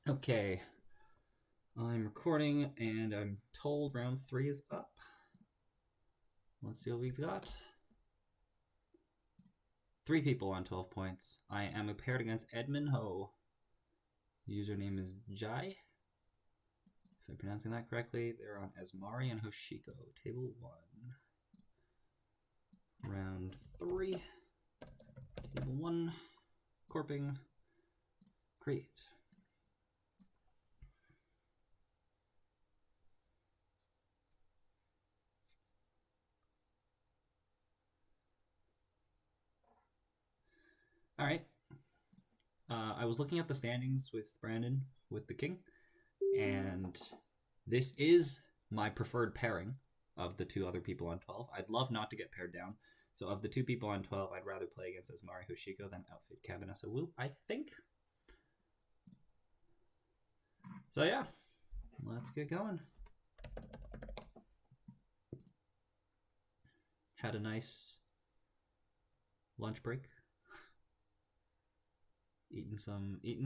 Okay, I'm recording and I'm told round 3 is up. Let's see what we've got. 3 people on 12 points. I am paired against Edmund Ho. Username is Jai. If I'm pronouncing that correctly, they're on Asmari and Hoshiko. Table 1. Round 3. Table 1. Corping. Great. All right. I was looking at the standings with Brandon with the king, and this is my preferred pairing of the 2 other people on 12. I'd love not to get paired down. So of the 2 people on 12, I'd rather play against Asmari Hoshiko than outfit Kabinasa Wu, I think. So yeah, let's get going. Had a nice lunch break. Eating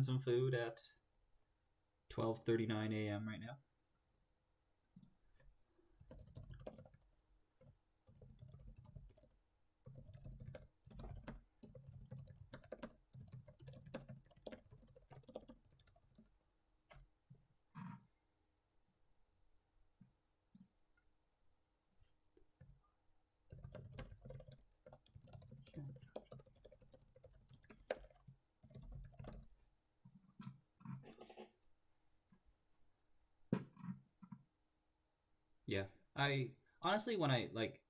some food at 12:39 a.m. right now. Yeah, I honestly when I like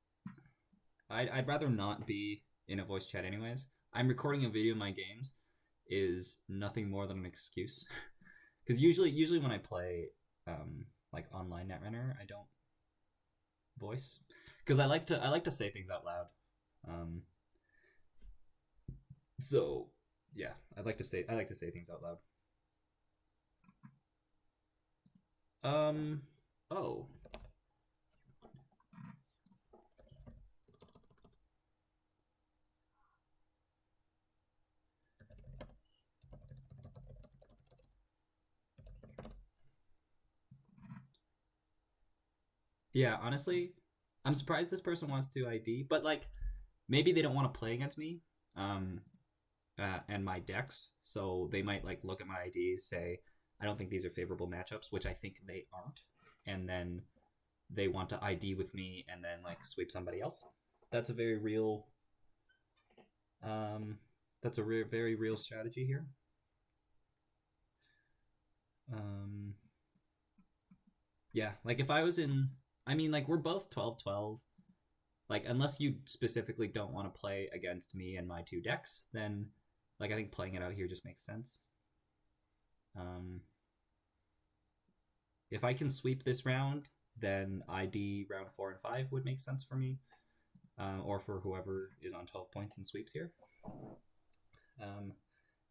I'd rather not be in a voice chat anyways. I'm recording a video of my games is nothing more than an excuse. Because usually when I play like online Netrunner, I don't voice because I like to say things out loud. Um, so yeah, I like to say things out loud. Um, oh yeah, honestly, I'm surprised this person wants to ID, but like maybe they don't want to play against me. Um, and my decks, so they might like look at my IDs, say, I don't think these are favorable matchups, which I think they aren't, and then they want to ID with me and then like sweep somebody else. That's a very real, um, very real strategy here. Um, yeah, like if I was in, I mean, like we're both 12-12. Like unless you specifically don't want to play against me and my 2 decks, then like I think playing it out here just makes sense. Um, if I can sweep this round, then ID round 4 and 5 would make sense for me, or for whoever is on 12 points and sweeps here. Um,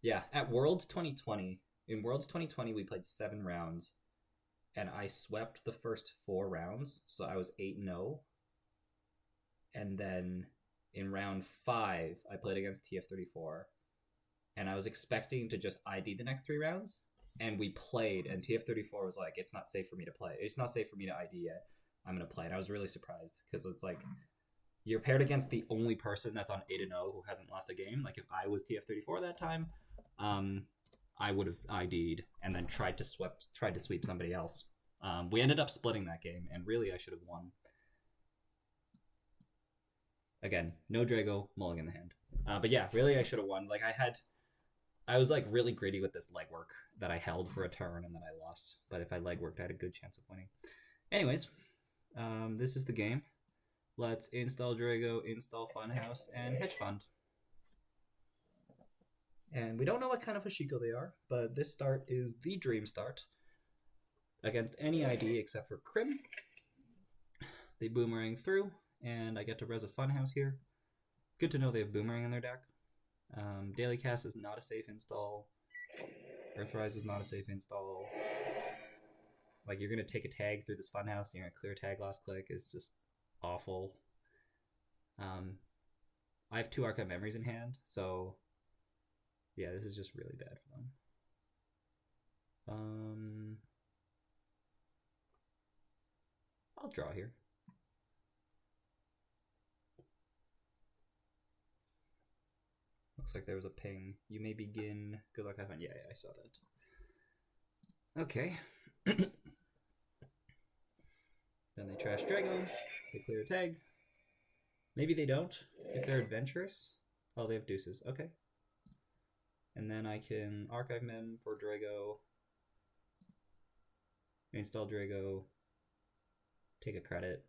yeah, at Worlds 2020, in Worlds 2020, we played 7 rounds, and I swept the first 4 rounds, so I was 8-0. And then in round 5, I played against TF34, and I was expecting to just ID the next 3 rounds, and we played, and TF34 was like, it's not safe for me to play. It's not safe for me to ID yet. I'm going to play. And I was really surprised because it's like, you're paired against the only person that's on 8-0 who hasn't lost a game. Like, if I was TF34 that time, um, I would have ID'd and then tried to sweep somebody else. We ended up splitting that game, and really, I should have won. Again, no Drago, mulligan in the hand. But yeah, really, I should have won. Like, I was like really greedy with this legwork that I held for a turn and then I lost. But if I legworked, I had a good chance of winning. Anyways, this is the game. Let's install Drago, install Funhouse, and Hedge Fund. And we don't know what kind of Hoshiko they are, but this start is the dream start. Against any ID except for Crim. They boomerang through, and I get to res a Funhouse here. Good to know they have boomerang in their deck. Daily Cast is not a safe install. Earthrise is not a safe install. Like, you're going to take a tag through this Funhouse, and you're going to clear tag last click. It's just awful. I have 2 Archive Memories in hand, so yeah, this is just really bad for them. I'll draw here. Looks like there was a ping. You may begin. Good luck, have fun. Yeah, I saw that. Okay. Then they trash Drago. They clear a tag. Maybe they don't, if they're adventurous. Oh, they have deuces. Okay. And then I can archive mem for Drago. Install Drago. Take a credit.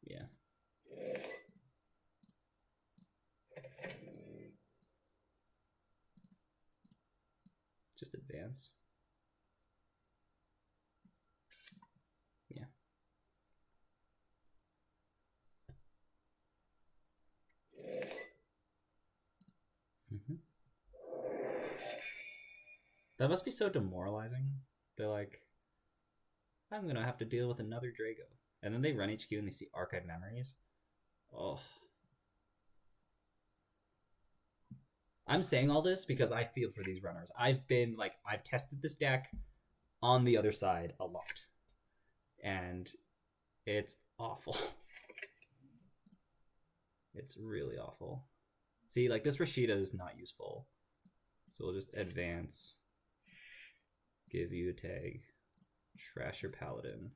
Yeah. Just advance. Yeah. That must be so demoralizing. They're like, I'm gonna have to deal with another Drago. And then they run HQ and they see archive memories. Oh. I'm saying all this because I feel for these runners. I've tested this deck on the other side a lot. And it's awful. It's really awful. See, like, this Rashida is not useful. So we'll just advance. Give you a tag. Trash your paladin.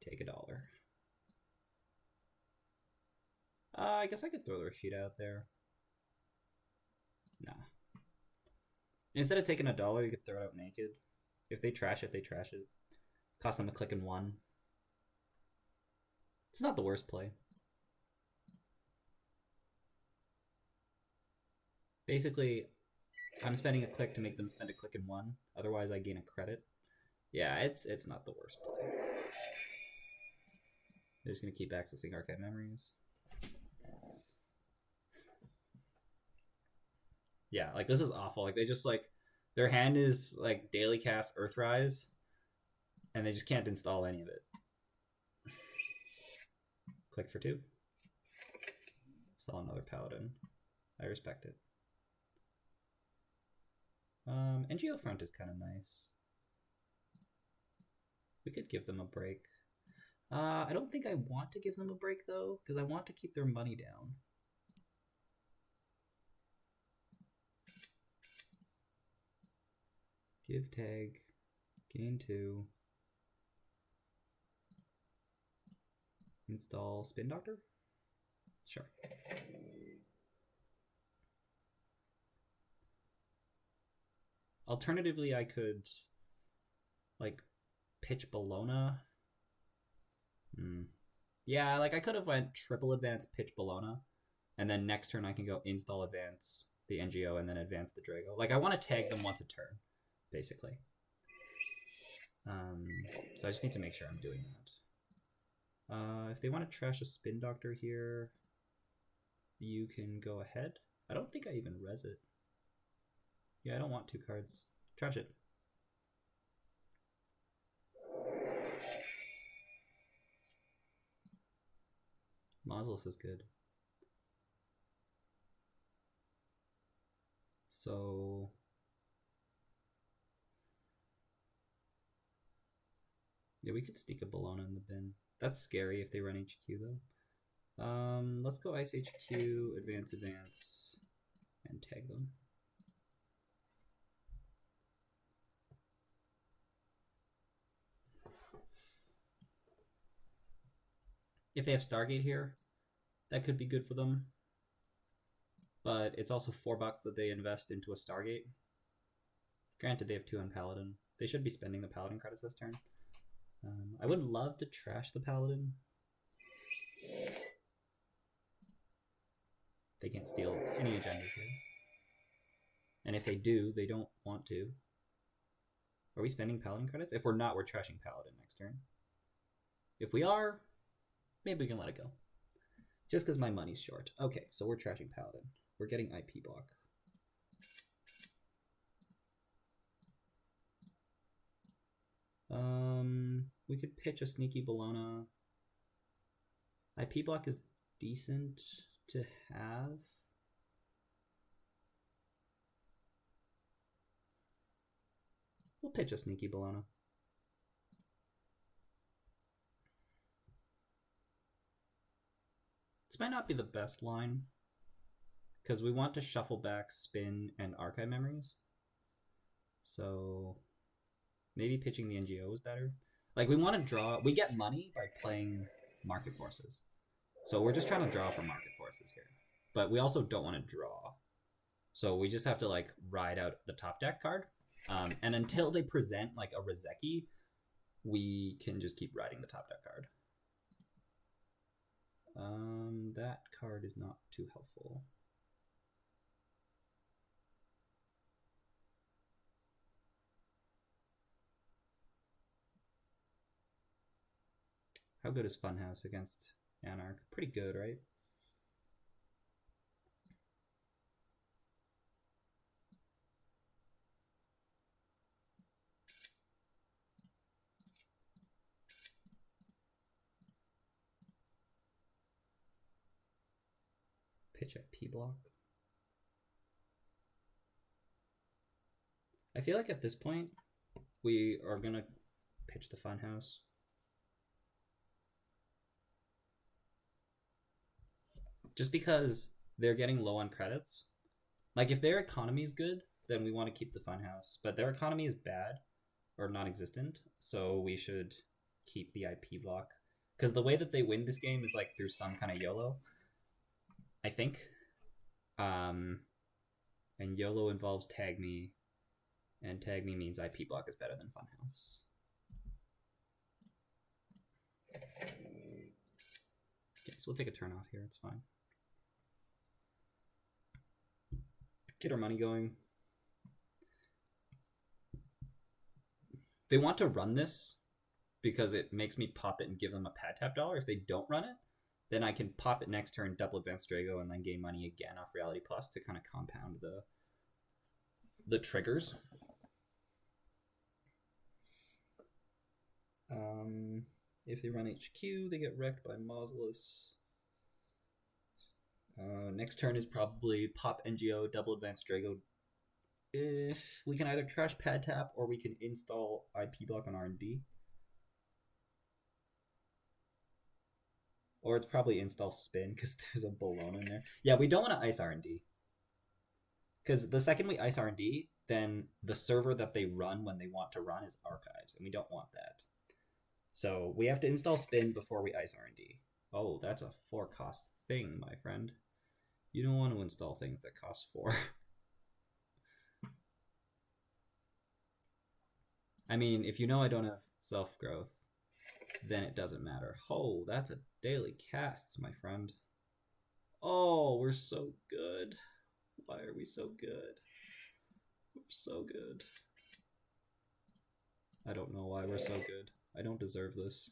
Take $1. I guess I could throw the Rashida out there. Nah. Instead of taking $1, you could throw it out naked. If they trash it, they trash it. Cost them a click and 1. It's not the worst play. Basically, I'm spending a click to make them spend a click and 1. Otherwise, I gain a credit. Yeah, it's not the worst play. They're just gonna keep accessing archive memories. Yeah, like, this is awful. Like, they just, like, their hand is, like, daily cast Earthrise, and they just can't install any of it. Click for 2. Install another paladin. I respect it. NGO front is kind of nice. We could give them a break. I don't think I want to give them a break, though, because I want to keep their money down. Give tag. Gain 2. Install Spin Doctor? Sure. Alternatively, I could, like, pitch Bologna. Yeah, like, I could have went triple advance, pitch Bologna, and then next turn I can go install advance the NGO and then advance the Drago. Like, I want to tag them once a turn, basically. So I just need to make sure I'm doing that. If they want to trash a Spin Doctor here, you can go ahead. I don't think I even res it. Yeah, I don't want 2 cards. Trash it. Mausolus is good. So... yeah, we could sneak a Bologna in the bin. That's scary if they run HQ, though. Let's go Ice HQ, advance, and tag them. If they have Stargate here, that could be good for them. But it's also $4 that they invest into a Stargate. Granted, they have 2 on Paladin. They should be spending the Paladin credits this turn. I would love to trash the Paladin. They can't steal any agendas here. And if they do, they don't want to. Are we spending Paladin credits? If we're not, we're trashing Paladin next turn. If we are, maybe we can let it go. Just because my money's short. Okay, so we're trashing Paladin. We're getting IP block. We could pitch a sneaky Bologna. IP block is decent to have. We'll pitch a sneaky Bologna. This might not be the best line, because we want to shuffle back spin and archive memories. So maybe pitching the NGO is better. Like, we want to draw... We get money by playing market forces. So we're just trying to draw for market forces here. But we also don't want to draw. So we just have to, like, ride out the top deck card. And until they present, like, a Rezeki, we can just keep riding the top deck card. That card is not too helpful. How good is Funhouse against Anarch? Pretty good, right? Pitch at P block. I feel like at this point, we are going to pitch the Funhouse. Just because they're getting low on credits. Like, if their economy is good, then we want to keep the Funhouse. But their economy is bad or non-existent, so we should keep the IP block. Because the way that they win this game is, like, through some kind of YOLO. I think. And YOLO involves tag me. And tag me means IP block is better than Funhouse. Okay, so we'll take a turn off here. It's fine. Get our money going. They want to run this because it makes me pop it and give them a pad tap dollar. If they don't run it, then I can pop it next turn, double advance Drago, and then gain money again off Reality Plus to kind of compound the triggers. If they run HQ, they get wrecked by Mausolus. Next turn is probably pop NGO, double advance Drago. We can either trash pad tap or we can install IP block on R&D. Or it's probably install spin because there's a Bologna in there. Yeah, we don't want to ice R&D. Because the second we ice R&D, then the server that they run when they want to run is archives, and we don't want that. So we have to install spin before we ice R&D. Oh, that's a 4 cost thing, my friend. You don't want to install things that cost 4. I mean, if you know I don't have self-growth, then it doesn't matter. Oh, that's a daily casts, my friend. Oh, we're so good. Why are we so good? We're so good. I don't know why we're so good. I don't deserve this.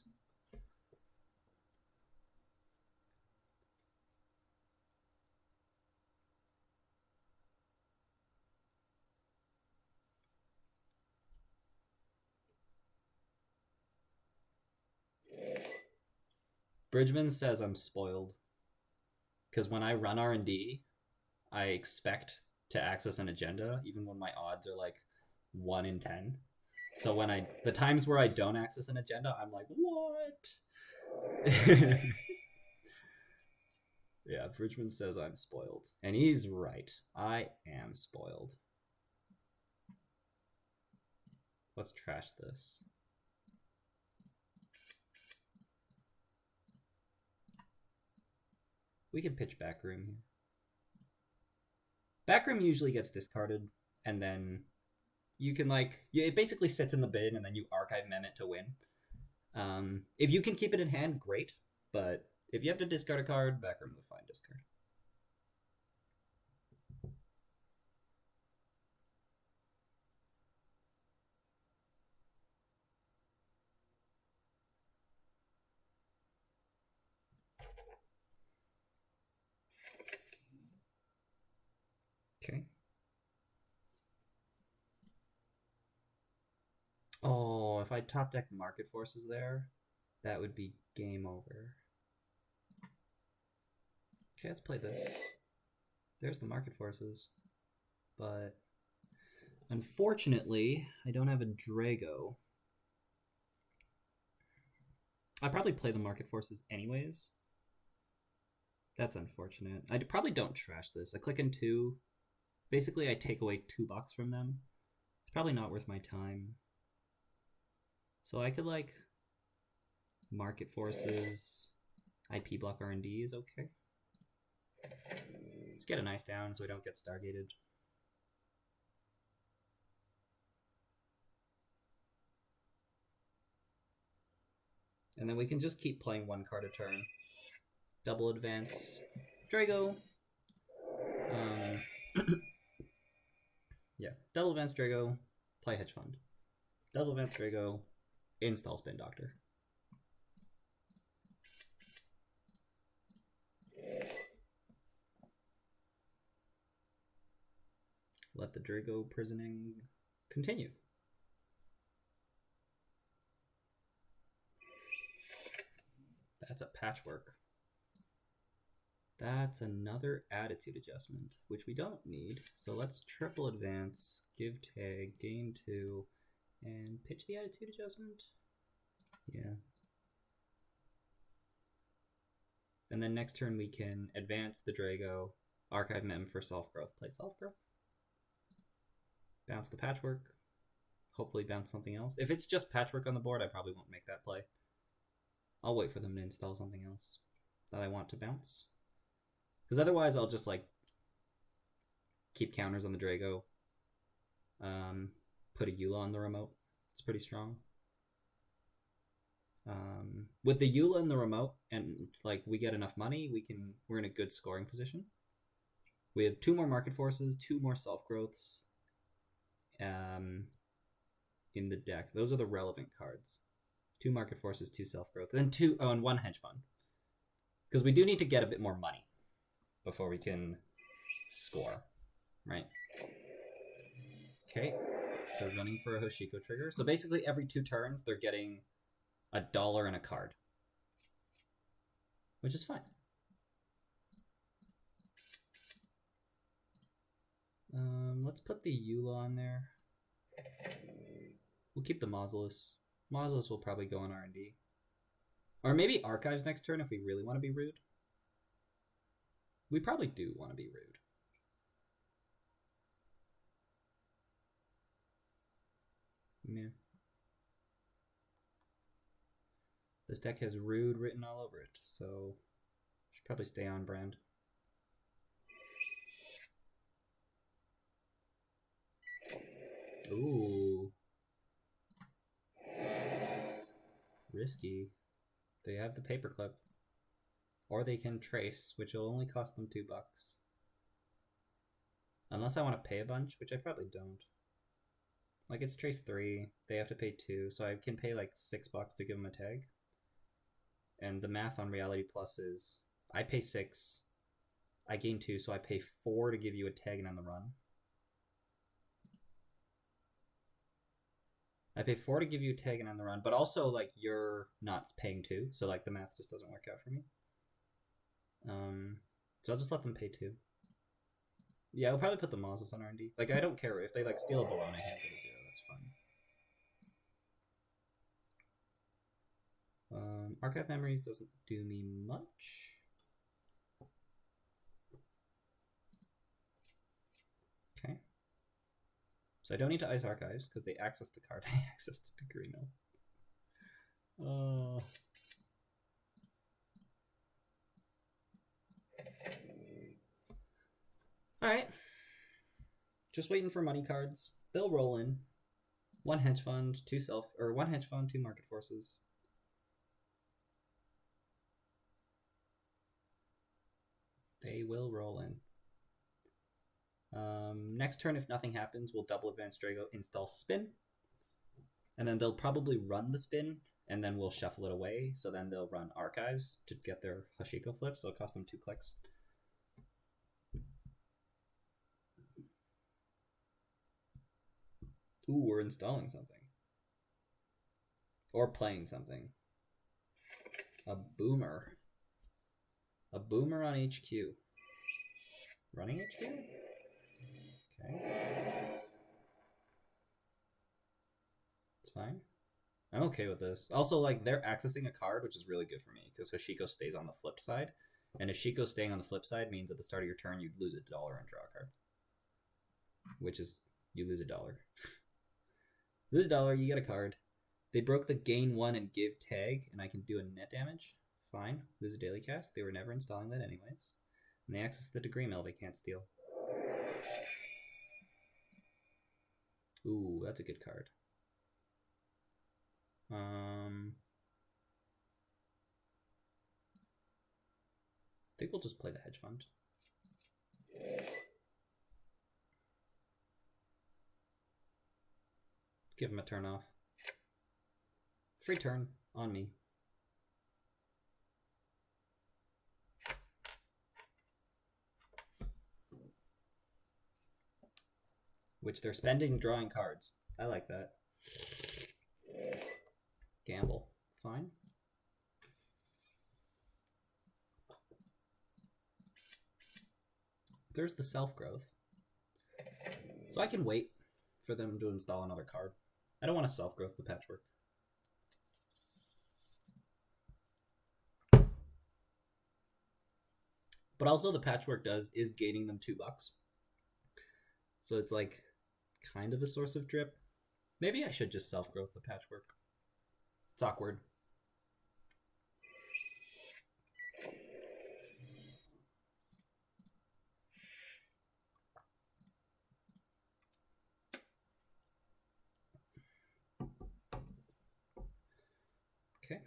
Bridgman says I'm spoiled. Because when I run R&D, I expect to access an agenda, even when my odds are like 1 in 10. So when the times where I don't access an agenda, I'm like, what? Yeah, Bridgman says I'm spoiled. And he's right. I am spoiled. Let's trash this. We can pitch Backroom here. Backroom usually gets discarded, and then you can, like, it basically sits in the bin, and then you archive mem it to win. If you can keep it in hand, great. But if you have to discard a card, Backroom is a fine discard. Okay. Oh, if I top deck Market Forces there, that would be game over. Okay, let's play this. There's the Market Forces. But Unfortunately, I don't have a Drago. I probably play the Market Forces anyways. That's unfortunate. I probably don't trash this. I click in 2. Basically, I take away $2 from them. It's probably not worth my time. So I could, like, Market Forces, IP block R&D is okay. Let's get a nice down so we don't get Stargated. And then we can just keep playing 1 card a turn. Double advance Drago. Yeah, double advance Drago, play hedge fund. Double advance Drago, install Spin Doctor. Let the Drago prisoning continue. That's a patchwork. That's another attitude adjustment, which we don't need. So let's triple advance, give tag, gain 2, and pitch the attitude adjustment. Yeah. And then next turn we can advance the Drago, archive Mem for self-growth, play self-growth. Bounce the patchwork. Hopefully bounce something else. If it's just patchwork on the board, I probably won't make that play. I'll wait for them to install something else that I want to bounce. Because otherwise I'll just like keep counters on the Drago. Put a Eula on the remote. It's pretty strong. With the Eula in the remote and like we get enough money, we're in a good scoring position. We have 2 more Market Forces, 2 more self-growths in the deck. Those are the relevant cards. 2 Market Forces, 2 self-growths, and 1 hedge fund. Because we do need to get a bit more money before we can score, right? Okay, they're running for a Hoshiko trigger. So basically every 2 turns, they're getting $1 and a card, which is fine. Let's put the Eula on there. We'll keep the Mausolus. Mausolus will probably go on R&D. Or maybe Archives next turn if we really want to be rude. We probably do want to be rude. Yeah. This deck has rude written all over it, so should probably stay on brand. Ooh. Risky. They have the paperclip. Or they can trace, which will only cost them $2. Unless I want to pay a bunch, which I probably don't. Like, it's trace 3, they have to pay 2, so I can pay like $6 to give them a tag. And the math on Reality Plus is, I pay 6, I gain 2, so I pay 4 to give you a tag and on the run. I pay 4 to give you a tag and on the run, but also, like, you're not paying 2, so, like, the math just doesn't work out for me. So I'll just let them pay 2. Yeah, I'll probably put the Mausolus on R&D. Like, I don't care. If they, like, steal a Bologna hand, get a 0, that's fine. Archive Memories doesn't do me much. Okay. So I don't need to Ice Archives, because they access the card. They access the Degree Mill. Alright. Just waiting for money cards. They'll roll in. 1 hedge fund, 2 1 hedge fund, 2 Market Forces. They will roll in. Next turn, if nothing happens, we'll double advance Drago, install Spin. And then they'll probably run the Spin, and then we'll shuffle it away. So then they'll run Archives to get their Hoshiko flip, so it'll cost them 2 clicks. Ooh, we're installing something. Or playing something. A Boomer. A Boomer on HQ. Running HQ? Okay. It's fine. I'm okay with this. Also, like, they're accessing a card, which is really good for me, because Hoshiko stays on the flip side. And if Shiko staying on the flip side means at the start of your turn, you lose $1 and draw a card. Which is, you lose $1. Lose $1, you get a card. They broke the gain 1 and give tag, and I can do a net damage. Fine. Lose a daily cast. They were never installing that anyways. And they access the degree mill they can't steal. Ooh, that's a good card. I think we'll just play the hedge fund. Give him a turn off. Free turn on me. Which they're spending drawing cards. I like that. Gamble. Fine. There's the self-growth. So I can wait for them to install another card. I don't want to self-growth the patchwork. But also the patchwork is gaining them $2. So it's like kind of a source of drip. Maybe I should just self-growth the patchwork. It's awkward. Okay.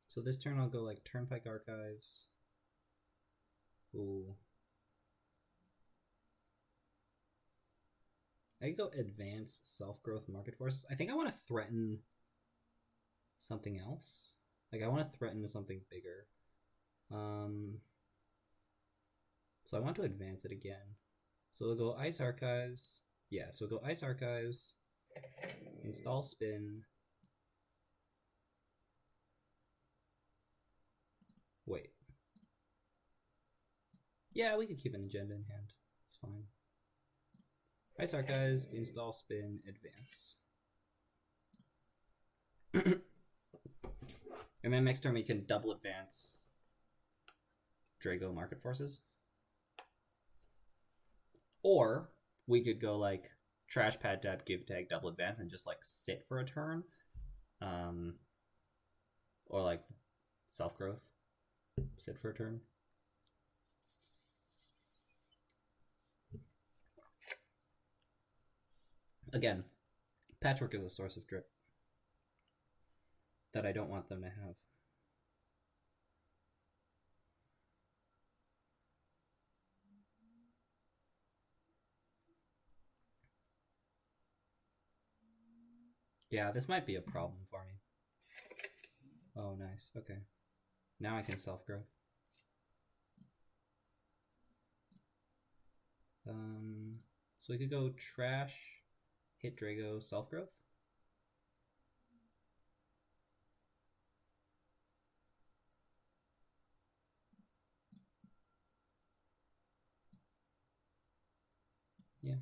So this turn I'll go like Turnpike Archives. Ooh. I could go Advance Self-Growth Market Forces. I think I want to threaten something else. Like I want to threaten something bigger. So I want to advance it again. So we'll go Ice Archives. Yeah, so we'll go Ice Archives. Install Spin. Wait. Yeah, we could keep an agenda in hand. It's fine. Ice Archives, install Spin, advance. And then next turn we can double advance Drago Market Forces. Or we could go like Trash Pad Tap, Give Tag, double advance, and just like sit for a turn. Or like self-growth. Sit for a turn. Again, patchwork is a source of drip that I don't want them to have. Yeah, this might be a problem for me. Oh, nice. Okay. Now I can self-grow. So we could go Trash, hit Drago, self-growth. Yeah.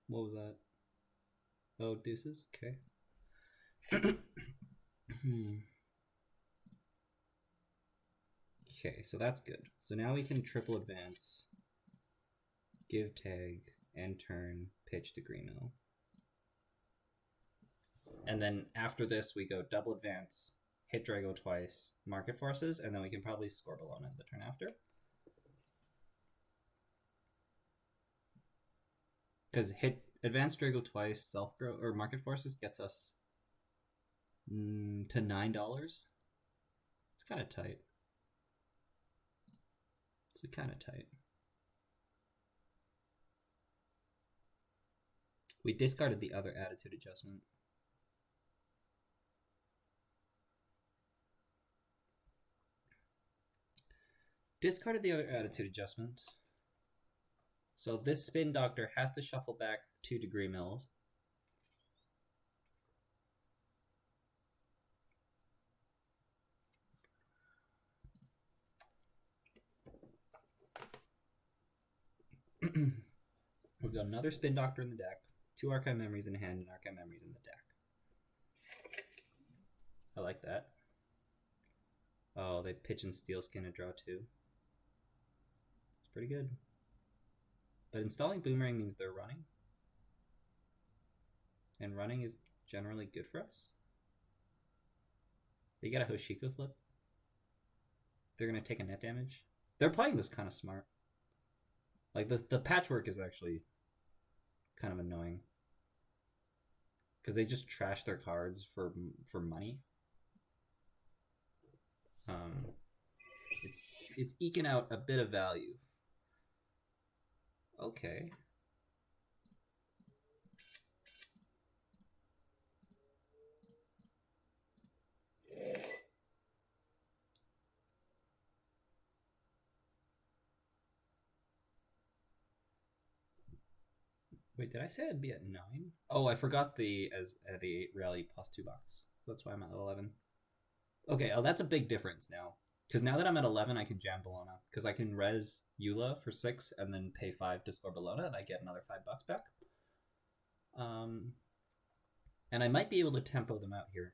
What was that? Oh, deuces? Okay. Okay, so that's good. So now we can triple advance, give tag, end turn, pitch to Green Mill. And then after this, we go double advance, hit Drago twice, market forces, and then we can probably score Bologna the turn after. Because hit advance Drago twice, self-grow, or market forces gets us to $9. It's kind of tight. It's kind of tight. We discarded the other attitude adjustment. Discarded the other attitude adjustment. So this spin doctor has to shuffle back 2 degree mills. We've got another spin doctor in the deck, 2 archive memories in hand, and archive memories in the deck. I like that. Oh, they pitch and steel skin to draw 2. It's pretty good. But installing Boomerang means they're running. And running is generally good for us. They get a Hoshiko flip. They're going to take a net damage. They're playing this kind of smart. Like, the patchwork is actually kind of annoying. Because they just trash their cards for money. It's eking out a bit of value. Okay. Wait, did I say I'd be at 9? Oh, I forgot the 8 rally plus $2. That's why I'm at 11. Okay, oh, that's a big difference now. Because now that I'm at 11, I can jam Bologna. Because I can res Eula for 6 and then pay 5 to score Bologna, and I get another $5 back. And I might be able to tempo them out here.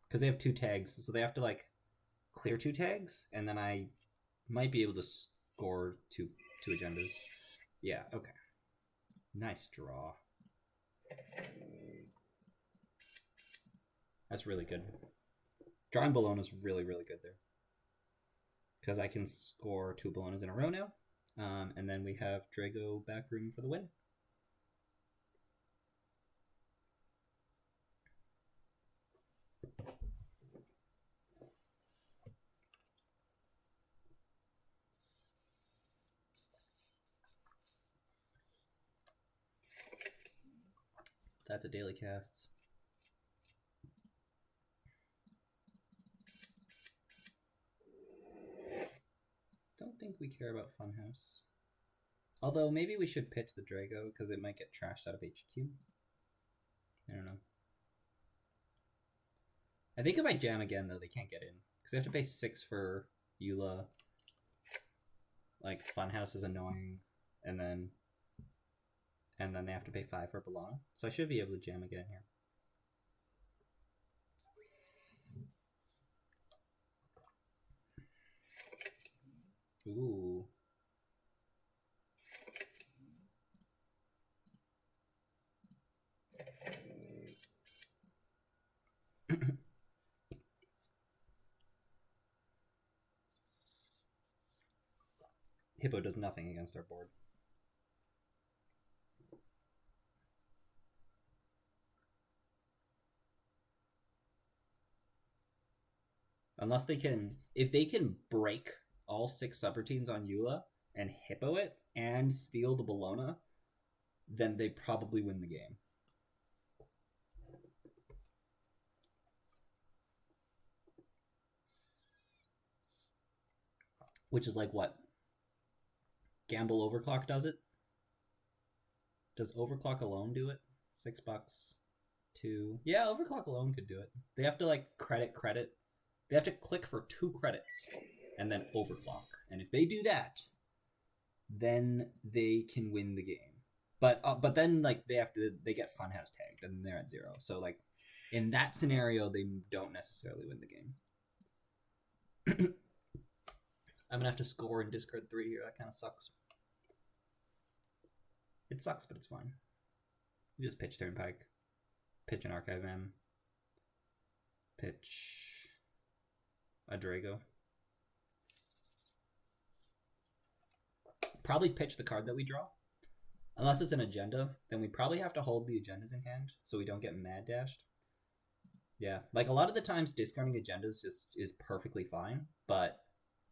Because they have 2 tags, so they have to, like, clear 2 tags, and then I might be able to score two agendas. Yeah, okay. Nice draw. That's really good. Drawing Bologna is really, really good there. Because I can score 2 Bolognas in a row now. And then we have Drago backroom for the win. That's a daily cast. Don't think we care about Funhouse. Although maybe we should pitch the Drago because it might get trashed out of HQ. I don't know. I think if I jam again though, they can't get in because they have to pay 6 for Eula. Like Funhouse is annoying, and then they have to pay 5 for Bologna. So I should be able to jam again here. Ooh. Hippo does nothing against our board. Unless they can, if they can break all 6 subroutines on Eula and Hippo it and steal the Bologna, then they probably win the game. Which is like what? Gamble Overclock does it? Does Overclock alone do it? $6. 2. Yeah, Overclock alone could do it. They have to like credit. They have to click for 2 credits and then overclock. And if they do that, then they can win the game. But then like they get Funhouse tagged and they're at 0. So like in that scenario, they don't necessarily win the game. I'm gonna have to score and discard 3 here. That kind of sucks. It sucks, but it's fine. You just pitch Turnpike, pitch an Archive M, pitch a Drago. Probably pitch the card that we draw. Unless it's an agenda, then we probably have to hold the agendas in hand so we don't get mad dashed. Yeah, like a lot of the times discarding agendas just is perfectly fine, but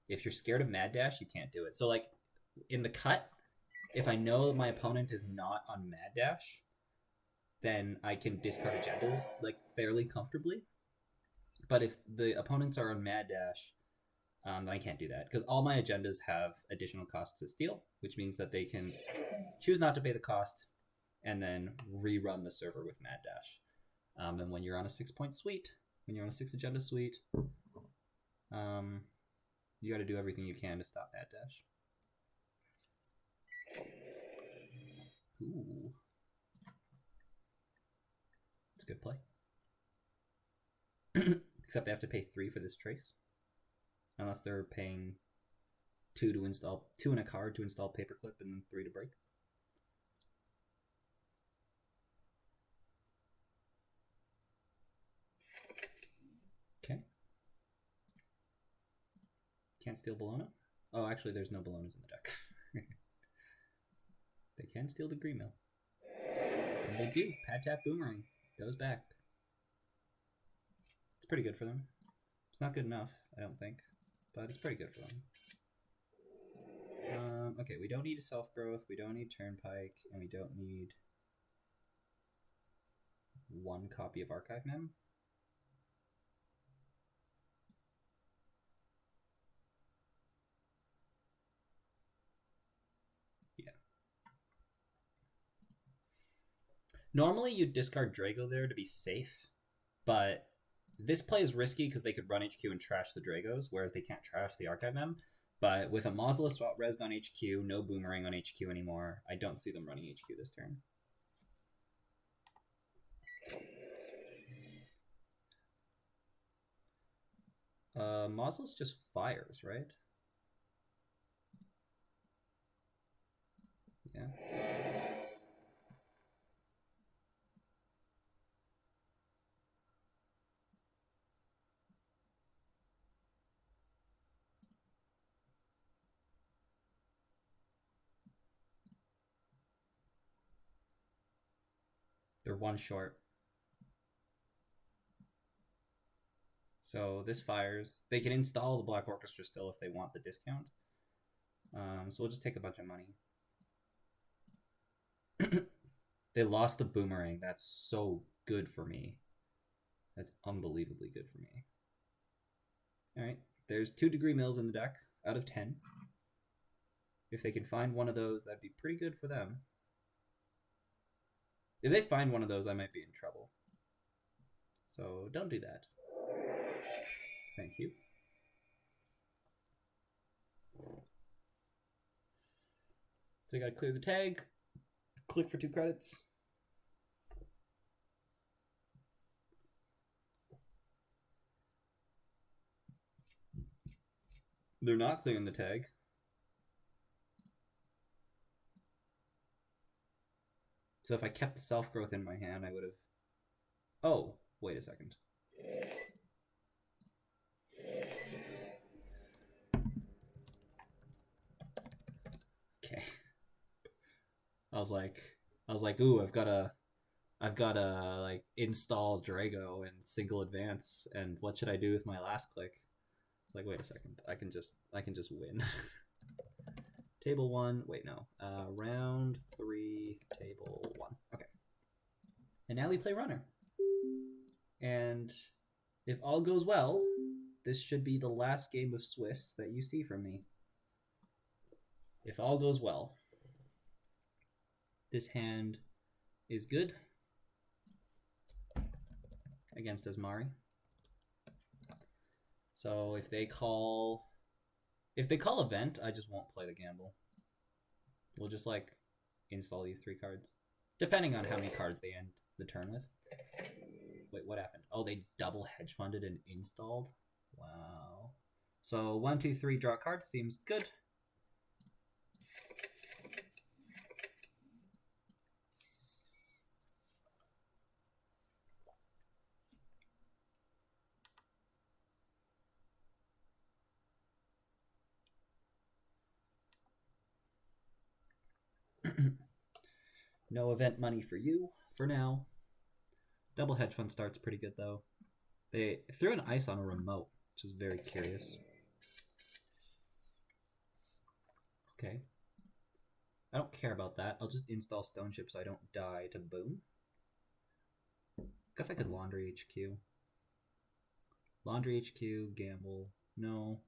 if you're scared of mad dash, you can't do it. So like in the cut, if I know my opponent is not on Mad Dash, then I can discard agendas like fairly comfortably. But if the opponents are on Mad Dash, then I can't do that because all my agendas have additional costs to steal, which means that they can choose not to pay the cost and then rerun the server with Mad Dash. And when you're on a 6-point suite, when you're on a 6 agenda suite, you got to do everything you can to stop Mad Dash. Ooh. It's a good play. Except they have to pay 3 for this trace. Unless they're paying 2 to install 2 and a card to install Paperclip and then 3 to break. Okay. Can't steal Bologna? Oh, actually, there's no Bolognas in the deck. They can steal the Green Mill. And they do. Pad Tap Boomerang. Goes back. It's pretty good for them. It's not good enough, I don't think. But it's pretty good for them. Okay, we don't need a Self-Growth, we don't need Turnpike, and we don't need 1 copy of Archive Mem. Yeah. Normally you'd discard Drago there to be safe, but this play is risky because they could run HQ and trash the Dragos, whereas they can't trash the Archive Mem. But with a Mauzla Swap Res on HQ, no Boomerang on HQ anymore, I don't see them running HQ this turn. Mauzla's just fires, right? Yeah. They're 1 short. So this fires. They can install the Black Orchestra still if they want the discount. So we'll just take a bunch of money. They lost the Boomerang. That's so good for me. That's unbelievably good for me. Alright, there's 2 Degree Mills in the deck out of 10. If they can find one of those, that'd be pretty good for them. If they find one of those, I might be in trouble. So don't do that. Thank you. So you gotta clear the tag, click for 2 credits. They're not clearing the tag. So if I kept the Self-Growth in my hand, I would have... Oh, wait a second. Okay. I was like, ooh, I've got to like install Drago and single advance, and what should I do with my last click? It's like, wait a second, I can just win. Table 1, wait, no. Round 3, table 1. Okay. And now we play Runner. And if all goes well, this should be the last game of Swiss that you see from me. If all goes well. This hand is good against Asmari. So if they call event, I just won't play the gamble. We'll just like install these 3 cards, depending on how many cards they end the turn with. Wait, what happened? Oh, they double hedge funded and installed. Wow. So 1, 2, 3, draw a card. Seems good. No event money for you for now. Double hedge fund starts pretty good though. They threw an ice on a remote, which is very curious. Okay. I don't care about that. I'll just install Stone Ship so I don't die to boom. Guess I could Laundry HQ. Laundry HQ, gamble. No.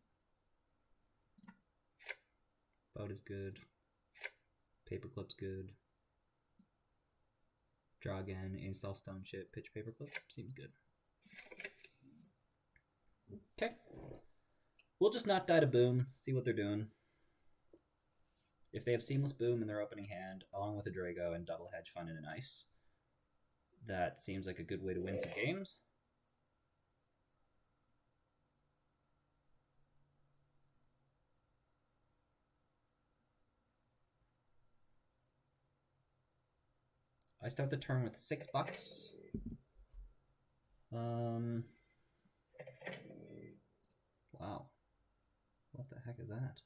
Boat is good. Paperclip's good. Draw again, install Stone Ship, pitch Paperclip. Seems good. Okay. We'll just not die to boom, see what they're doing. If they have Seamless Boom in their opening hand, along with a Drago and double Hedge Fund and an Ice, that seems like a good way to win some games. I start the turn with $6. Wow. What the heck is that?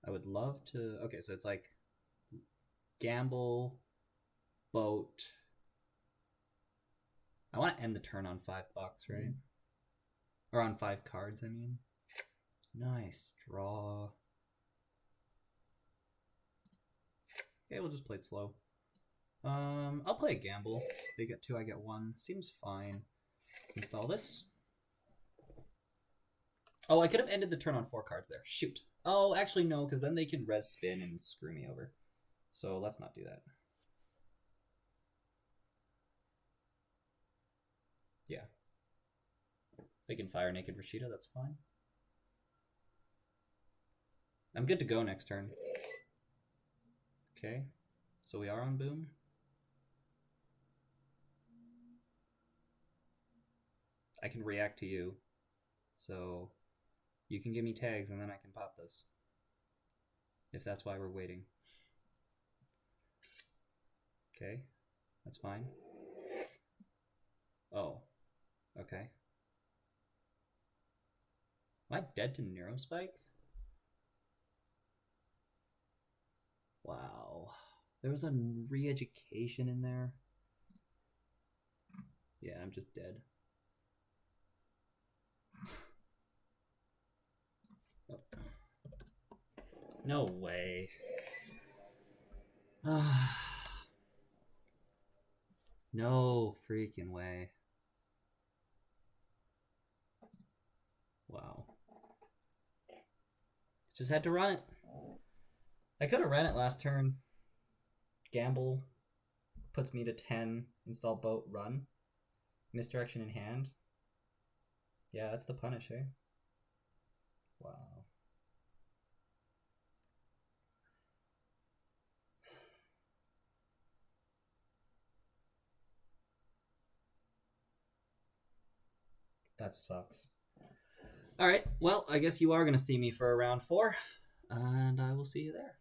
I would love to... Okay, so it's like gamble, boat. I want to end the turn on $5, right? Or on 5 cards, I mean. Nice. Draw. Okay, we'll just play it slow. I'll play a gamble. They get 2, I get 1. Seems fine. Let's install this. Oh, I could have ended the turn on 4 cards there. Shoot. Oh, actually no, because then they can res spin and screw me over. So let's not do that. Yeah. They can fire Naked Rashida, that's fine. I'm good to go next turn. Okay, so we are on boom. I can react to you. So you can give me tags and then I can pop this. If that's why we're waiting. Okay, that's fine. Oh, okay. Am I dead to Neurospike? Wow. There was a re-education in there. Yeah, I'm just dead. Oh. No way. No freaking way. Wow. Just had to run it. I could have ran it last turn. Gamble puts me to 10. Install boat, run. Misdirection in hand. Yeah, that's the punish, eh? Wow. That sucks. All right, well, I guess you are going to see me for a round 4, and I will see you there.